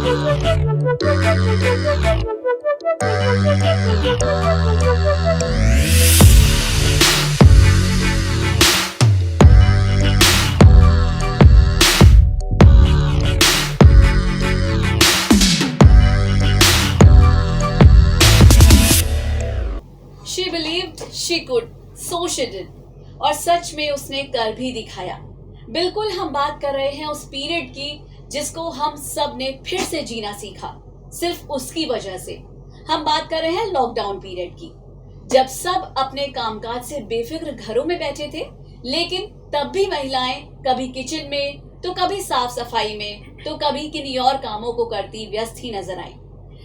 She believed she could, so she did. और सच में उसने कर भी दिखाया। बिल्कुल हम बात कर रहे हैं उस पीरियड की जिसको हम सब ने फिर से जीना सीखा, सिर्फ उसकी वजह से। हम बात कर रहे हैं लॉकडाउन पीरियड की, जब सब अपने कामकाज से बेफिक्र घरों में बैठे थे, लेकिन तब भी महिलाएं कभी किचन में, तो कभी साफ सफाई में, तो कभी किन्हीं और कामों को करती व्यस्त ही नजर आई।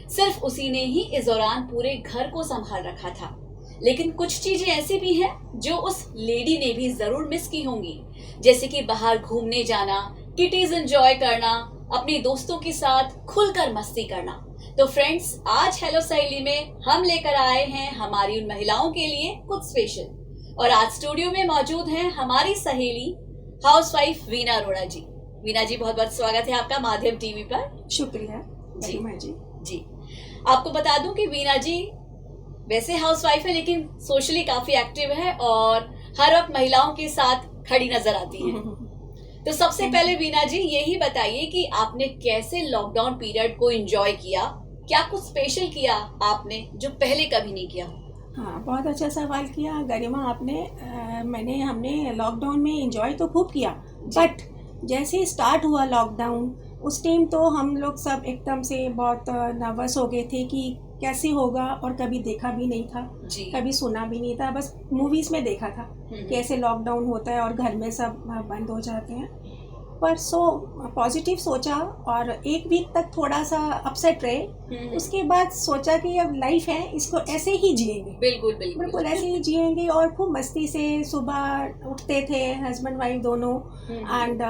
सिर्फ उसी ने ही इस दौरान पूरे घर को संभाल रखा था। लेकिन कुछ चीजें ऐसी भी हैं जो उस लेडी ने भी जरूर मिस की होंगी, जैसे कि बाहर घूमने जाना, किटीज एंजॉय करना, अपने दोस्तों के साथ खुलकर मस्ती करना। तो फ्रेंड्स, आज हेलो सहेली में हम लेकर आए हैं हमारी उन महिलाओं के लिए कुछ स्पेशल। और आज स्टूडियो में मौजूद हैं हमारी सहेली हाउसवाइफ वीना अरोड़ा जी। वीना जी, बहुत बहुत स्वागत है आपका माध्यम टीवी पर। शुक्रिया जी। आपको बता दूं कि वीना जी वैसे हाउसवाइफ है, लेकिन सोशली काफी एक्टिव है और हर वक्त महिलाओं के साथ खड़ी नजर आती है। तो सबसे पहले वीना जी यही बताइए कि आपने कैसे लॉकडाउन पीरियड को एंजॉय किया, क्या कुछ स्पेशल किया आपने जो पहले कभी नहीं किया? हाँ, बहुत अच्छा सवाल किया गरिमा आपने। हमने लॉकडाउन में एंजॉय तो खूब किया, बट जैसे स्टार्ट हुआ लॉकडाउन उस टाइम तो हम लोग सब एकदम से बहुत नर्वस हो गए थे कि कैसे होगा, और कभी देखा भी नहीं था, कभी सुना भी नहीं था, बस मूवीज़ में देखा था कैसे लॉकडाउन होता है और घर में सब बंद हो जाते हैं। पर पॉजिटिव सोचा और एक वीक तक थोड़ा सा अपसेट रहे। उसके बाद सोचा कि अब लाइफ है, इसको ऐसे ही जिएंगे, बिल्कुल ऐसे ही जिएंगे। और खूब मस्ती से सुबह उठते थे हस्बैंड वाइफ दोनों, एंड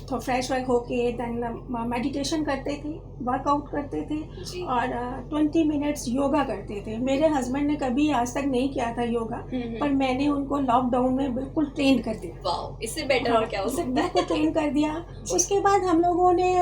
तो फ्रेश वर्क होके देन मेडिटेशन करते थे, वर्कआउट करते थे और 20 मिनट्स योगा करते थे। मेरे हस्बैंड ने कभी आज तक नहीं किया था योगा, पर मैंने उनको लॉकडाउन में बिल्कुल ट्रेन कर दिया। इससे बेटर और क्या हो सकता है? बिल्कुल ट्रेन कर दिया। उसके बाद हम लोगों ने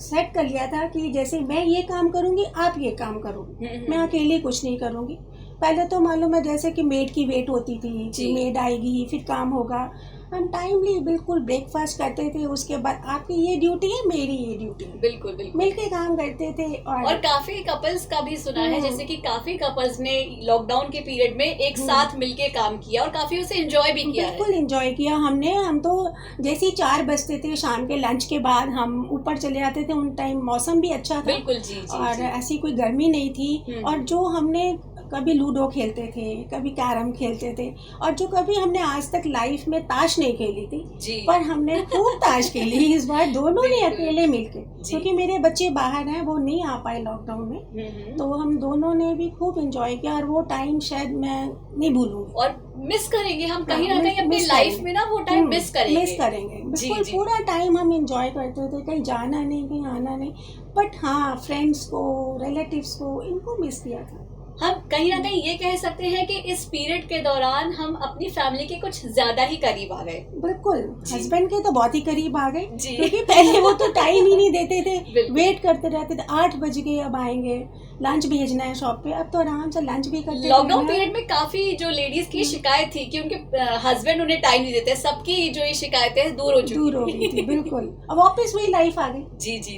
सेट कर लिया था कि जैसे मैं ये काम करूंगी, आप ये काम करोगे, मैं अकेले कुछ नहीं करूंगी। पहले तो मालूम है जैसे कि मेड की वेट होती थी कि मेड आएगी फिर काम होगा। हम टाइमली बिल्कुल ब्रेकफास्ट करते थे, उसके बाद आपकी ये ड्यूटी है, मेरी ये ड्यूटी है, बिल्कुल मिलके काम करते थे। और काफी कपल्स का भी सुना है, जैसे कि काफी कपल्स ने लॉकडाउन के पीरियड में एक साथ मिलके काम किया और काफी उसे एंजॉय भी किया। बिल्कुल एंजॉय किया हमने। हम तो जैसे ही 4 बजते थे शाम के लंच के बाद हम ऊपर चले जाते थे। उन टाइम मौसम भी अच्छा था, बिल्कुल और ऐसी कोई गर्मी नहीं थी। और जो हमने कभी लूडो खेलते थे, कभी कैरम खेलते थे, और जो कभी हमने आज तक लाइफ में ताश नहीं खेली थी, पर हमने खूब ताश खेली इस बार दोनों ने अकेले मिलके, क्योंकि मेरे बच्चे बाहर हैं, वो नहीं आ पाए लॉकडाउन में, तो हम दोनों ने भी खूब एंजॉय किया। और वो टाइम शायद मैं नहीं भूलूंगी और मिस करेंगे हम कहीं ना कहीं अपनी लाइफ में ना, वो टाइम मिस करेंगे। बिल्कुल पूरा टाइम हम एंजॉय करते थे, कहीं जाना नहीं, कहीं आना नहीं। बट हाँ, फ्रेंड्स को, रिलेटिव्स को, इनको मिस किया था। हम कहीं ना कहीं ये कह सकते हैं कि इस पीरियड के दौरान हम अपनी फैमिली के कुछ ज्यादा ही करीब आ गए। बिल्कुल, हस्बैंड के तो बहुत ही करीब आ गए, क्योंकि पहले वो तो टाइम ही नहीं देते थे, वेट करते रहते थे, 8 बज गए अब आएंगे, लंच भेजना है शॉप पे। अब तो आराम से लंच भी करते। लॉकडाउन पीरियड में काफी जो लेडीज की शिकायत थी कि उनके हस्बैंड उन्हें टाइम नहीं देते, सबकी जो ये शिकायतें दूर हो गई थी। बिल्कुल, अब वापस वही लाइफ आ गई। जी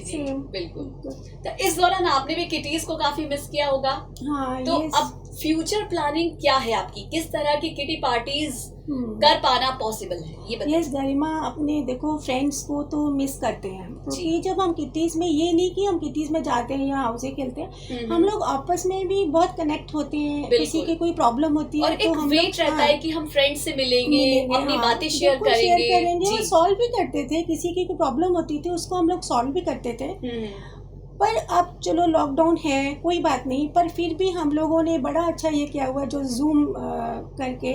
बिल्कुल। तो इस दौरान आपने भी किटीज को काफी मिस किया होगा। हाँ, तो अब फ्यूचर प्लानिंग क्या है आपकी? किस तरह की किटी पार्टीज कर पाना पॉसिबल है, ये बताइए। यस गरिमा, अपने देखो फ्रेंड्स को तो मिस करते हैं, क्योंकि जब हम किटीज में, ये नहीं कि हम किटीज में जाते हैं या हाउसे खेलते हैं, हम लोग आपस में भी बहुत कनेक्ट होते हैं। किसी की कोई प्रॉब्लम होती है और एक वेट रहता है कि हम फ्रेंड्स से मिलेंगे, अपनी बातें शेयर करेंगे और सॉल्व भी करते थे। किसी की कोई प्रॉब्लम होती थी उसको हम लोग सॉल्व भी करते थे। पर अब चलो लॉकडाउन है, कोई बात नहीं, पर फिर भी हम लोगों ने बड़ा अच्छा ये किया हुआ जो जूम करके,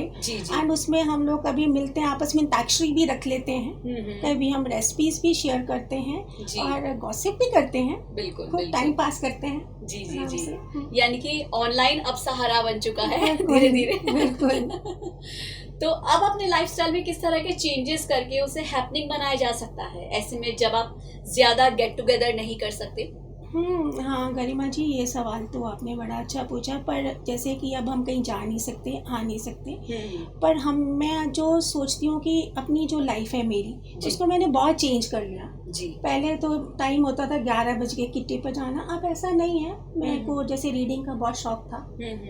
एंड उसमें हम लोग कभी मिलते हैं, आपस में अंताक्षरी भी रख लेते हैं, कभी हम रेसिपीज भी शेयर करते हैं और गॉसिप भी करते हैं। बिल्कुल टाइम पास करते हैं। जी। यानी कि ऑनलाइन अब सहारा बन चुका है धीरे धीरे। बिल्कुल। तो अब अपने लाइफस्टाइल में किस तरह के चेंजेस करके उसे हैपनिंग बनाया जा सकता है, ऐसे में जब आप ज्यादा गेट टुगेदर नहीं कर सकते? हाँ गरिमा जी, ये सवाल तो आपने बड़ा अच्छा पूछा। पर जैसे कि अब हम कहीं जा नहीं सकते, आ नहीं सकते, पर मैं जो सोचती हूँ कि अपनी जो लाइफ है मेरी, उसको मैंने बहुत चेंज कर लिया जी। पहले तो टाइम होता था 11 बज के किट्टी पर जाना, अब ऐसा नहीं है। मेरे को जैसे रीडिंग का बहुत शौक था,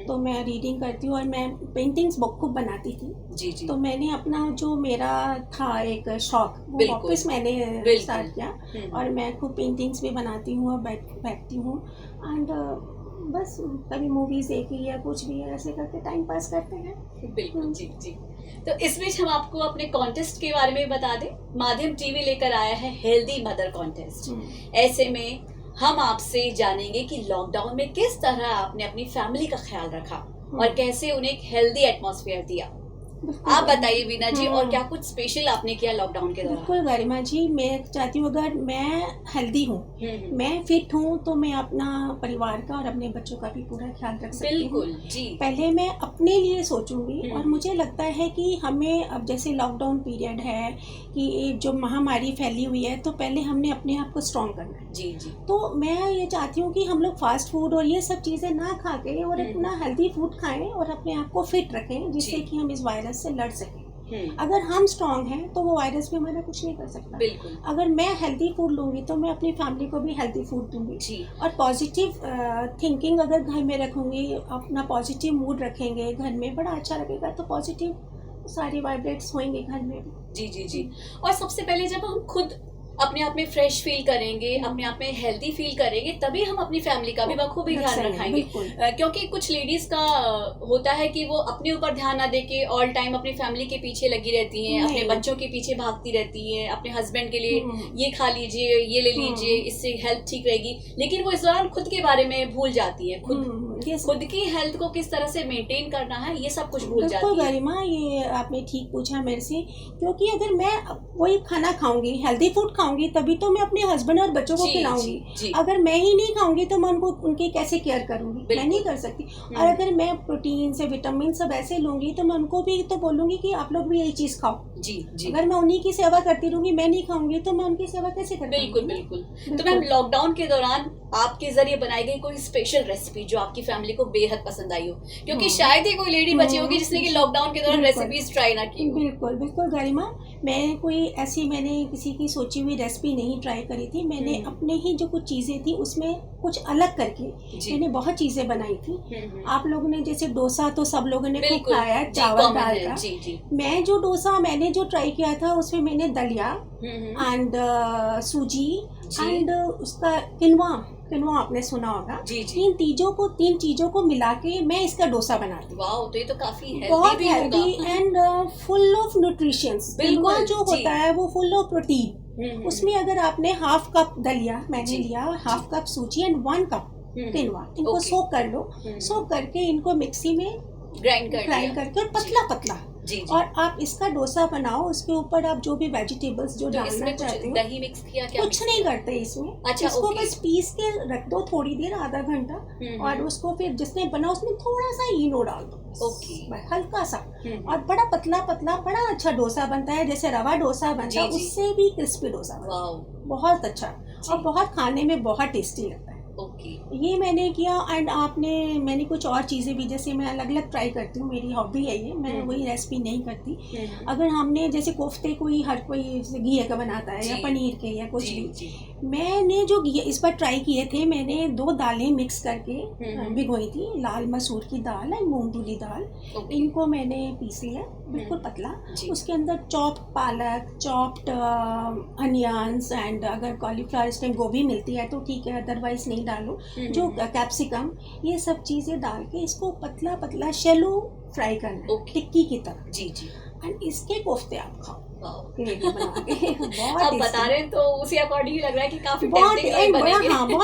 तो मैं रीडिंग करती हूँ और मैं पेंटिंग्स खूब बनाती थी। जी जी। तो मैंने अपना जो मेरा था एक शौक, वो वापस मैंने स्टार्ट किया और मैं खूब पेंटिंग्स भी बनाती हूँ और बैठती हूँ। एंड बस कभी मूवीज देखी या कुछ भी ऐसे करके टाइम पास करते हैं। बिल्कुल जी जी। तो इस बीच हम आपको अपने कॉन्टेस्ट के बारे में बता दें। माध्यम टीवी लेकर आया है हेल्दी मदर कॉन्टेस्ट। ऐसे में हम आपसे जानेंगे कि लॉकडाउन में किस तरह आपने अपनी फैमिली का ख्याल रखा और कैसे उन्हें एक हेल्दी एटमॉस्फेयर दिया। आप बताइए वीना जी, और क्या कुछ स्पेशल आपने किया लॉकडाउन के दौरान? बिल्कुल गरिमा जी, मैं चाहती हूँ अगर मैं हेल्दी हूँ, मैं फिट हूँ, तो मैं अपना परिवार का और अपने बच्चों का भी पूरा ख्याल रख सकती हूँ। बिल्कुल जी। पहले मैं अपने लिए सोचूंगी और मुझे लगता है कि हमें अब जैसे लॉकडाउन पीरियड है कि जो महामारी फैली हुई है, तो पहले हमने अपने आप को स्ट्रॉन्ग करना है। जी जी। तो मैं ये चाहती हूँ कि हम लोग फास्ट फूड और ये सब चीज़ें ना खा के और इतना हेल्दी फूड खाएं और अपने आप को फिट रखें, जिससे कि हम इस वायरस से लड़ सकें। अगर हम स्ट्रांग हैं तो वो वायरस भी हमारा कुछ नहीं कर सकता। बिल्कुल। अगर मैं हेल्दी फूड लूंगी तो मैं अपनी फैमिली को भी हेल्दी फूड दूंगी जी। और पॉजिटिव थिंकिंग अगर घर में रखूंगी, अपना पॉजिटिव मूड रखेंगे, घर में बड़ा अच्छा लगेगा, तो पॉजिटिव सारी वाइब्रेट्स होंगे घर में। जी जी जी। और सबसे पहले जब हम खुद अपने आप में फ्रेश फील करेंगे, अपने आप में हेल्दी फील करेंगे, तभी हम अपनी फैमिली का भी बखूबी ध्यान रखेंगे। क्योंकि कुछ लेडीज का होता है कि वो अपने ऊपर ध्यान ना देके ऑल टाइम अपनी फैमिली के पीछे लगी रहती हैं, अपने बच्चों के पीछे भागती रहती हैं, अपने हस्बैंड के लिए ये खा लीजिए, ये ले लीजिए, इससे हेल्थ ठीक रहेगी, लेकिन वो इस दौरान खुद के बारे में भूल जाती है। खुद की हेल्थ को किस तरह से मेंटेन करना है, ये सब कुछ भूल जाती है। गरिमा, ये आपने ठीक पूछा मेरे से, क्योंकि अगर मैं वही खाना खाऊंगी, हेल्दी फूड खाऊंगी, तभी तो मैं अपने हस्बैंड और बच्चों को खिलाऊंगी। अगर मैं ही नहीं खाऊंगी तो मैं उनकी कैसे केयर करूंगी? मैं नहीं कर सकती। और अगर मैं प्रोटीन से विटामिन सब ऐसे लूंगी तो मैं उनको भी तो बोलूंगी कि आप लोग भी यही चीज खाओ। जी जी। अगर मैं उन्हीं की सेवा करती रहूंगी, मैं नहीं खाऊंगी, तो मैं उनकी सेवा कैसे करूंगी? बिल्कुल बिल्कुल। तो मैम, लॉकडाउन के दौरान आपके जरिए बनाई गई कोई स्पेशल रेसिपी जो आपकी फैमिली को बेहद पसंद आई हो, क्योंकि शायद ही कोई लेडी बची होगी जिसने कि लॉकडाउन के दौरान रेसिपीज ट्राई ना की हो। बिल्कुल बिल्कुल गरिमा, मैंने किसी की सोची हुई रेसिपी नहीं ट्राई करी थी। मैंने अपने ही जो कुछ चीज़ें थी उसमें कुछ अलग करके मैंने बहुत चीज़ें बनाई थी। आप लोगों ने जैसे डोसा तो सब लोगों ने खूब खाया, चावल दाल का। मैं जो डोसा मैंने जो ट्राई किया था उसमें मैंने दलिया एंड सूजी एंड उसका किनवा आपने सुना होगा। तीन चीजों को मिला के मैं इसका डोसा बनाती हूँ। वाओ, तो ये तो काफी बहुत healthy and full of nutritions. Quinoa जो होता है वो फुल ऑफ प्रोटीन। उसमें अगर आपने हाफ कप दलिया मैंने लिया, हाफ कप सूजी एंड 1 कप किनवा, इनको सोक कर लो। सोक करके इनको मिक्सी में ग्राइंड करके और पतला पतला और आप इसका डोसा बनाओ। उसके ऊपर आप जो भी वेजिटेबल्स जो डालना चाहते हो, दही मिक्स किया क्या? कुछ नहीं करते इसमें। अच्छा, इसको बस पीस के रख दो थोड़ी देर, आधा घंटा, और उसको फिर जिसने बना उसमें थोड़ा सा इनो डाल दो, हल्का सा, और बड़ा पतला पतला बड़ा अच्छा डोसा बनता है। जैसे रवा डोसा बनता है उससे भी क्रिस्पी डोसा बनता है, बहुत अच्छा और बहुत खाने में बहुत टेस्टी लगता है। ये मैंने किया। एंड मैंने कुछ और चीज़ें भी, जैसे मैं अलग अलग ट्राई करती हूँ, मेरी हॉबी है ये, मैं वही रेसिपी नहीं करती। अगर हमने जैसे कोफ्ते हर कोई घी का बनाता है या पनीर के या कुछ भी, मैंने जो इस बार ट्राई किए थे, मैंने 2 दालें मिक्स करके भिगोई थी, लाल मसूर की दाल और मूंग धुली दाल। इनको मैंने पीस लिया बिल्कुल पतला। उसके अंदर चॉप्ड पालक, चॉप्ड अनियंस एंड अगर कॉलीफ्लावर इस टाइम गोभी मिलती है तो ठीक है, अदरवाइज नहीं डालो, जो कैप्सिकम, ये सब चीज़ें डाल के इसको पतला पतला शैलो फ्राई करना है, टिक्की की तरह। जी जी। एंड इसके कोफ्ते आप खाओ। आप बता रहे हैं तो उसी अकॉर्डिंग लग रहा है कि काफी बहुत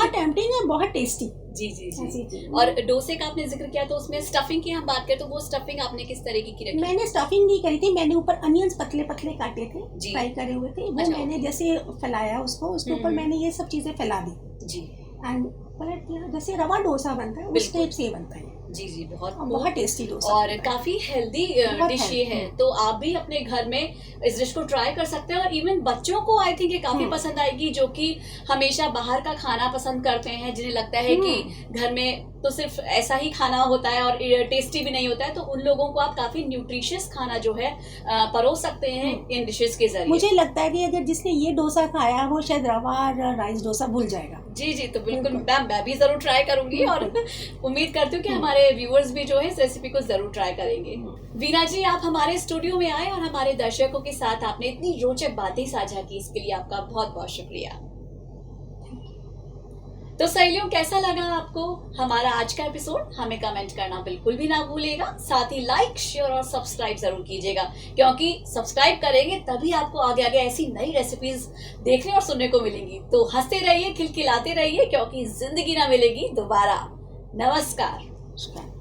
टेम्पटिंग है, बहुत टेस्टी। जी जी जी। और डोसे का आपने जिक्र किया, तो उसमें स्टफिंग की हम बात करें तो वो स्टफिंग आपने किस तरीके की रखी? मैंने स्टफिंग नहीं करी थी, मैंने ऊपर अनियंस पतले पतले काटे थे, फ्राई करे हुए थे। वो मैंने जैसे फैलाया उसको, उसके ऊपर मैंने ये सब चीजें फैला दी जी, एंड पलट दिया। जैसे रवा डोसा बनता है उस टाइप से बनता है। जी जी, बहुत बहुत टेस्टी डोसा और बनता है। काफी हेल्दी बहुत डिश ये है। healthy। तो आप भी अपने घर में इस डिश को ट्राई कर सकते हैं और इवन बच्चों को आई थिंक ये काफी पसंद आएगी, जो कि हमेशा बाहर का खाना पसंद करते हैं, जिन्हें लगता है कि घर में तो सिर्फ ऐसा ही खाना होता है और टेस्टी भी नहीं होता है। तो उन लोगों को आप काफी न्यूट्रिशियस खाना जो है परोस सकते हैं इन डिशेस के जरिए। मुझे लगता है कि अगर जिसने ये डोसा खाया वो शायद रवा और राइस डोसा भूल जाएगा। जी जी, तो बिल्कुल मैम, मैं भी जरूर ट्राई करूंगी और उम्मीद करती हूँ कि हमारे व्यूअर्स भी जो है इस रेसिपी को जरूर ट्राई करेंगे। वीना जी, आप हमारे स्टूडियो में आए और हमारे दर्शकों के साथ आपने इतनी रोचक बातें साझा की, इसके लिए आपका बहुत बहुत शुक्रिया। तो सहेलियों, कैसा लगा आपको हमारा आज का एपिसोड? हमें कमेंट करना बिल्कुल भी ना भूलिएगा। साथ ही लाइक, शेयर और सब्सक्राइब जरूर कीजिएगा, क्योंकि सब्सक्राइब करेंगे तभी आपको आगे आगे ऐसी नई रेसिपीज देखने और सुनने को मिलेंगी। तो हंसते रहिए, खिलखिलाते रहिए, क्योंकि जिंदगी ना मिलेगी दोबारा। नमस्कार। नमस्कार।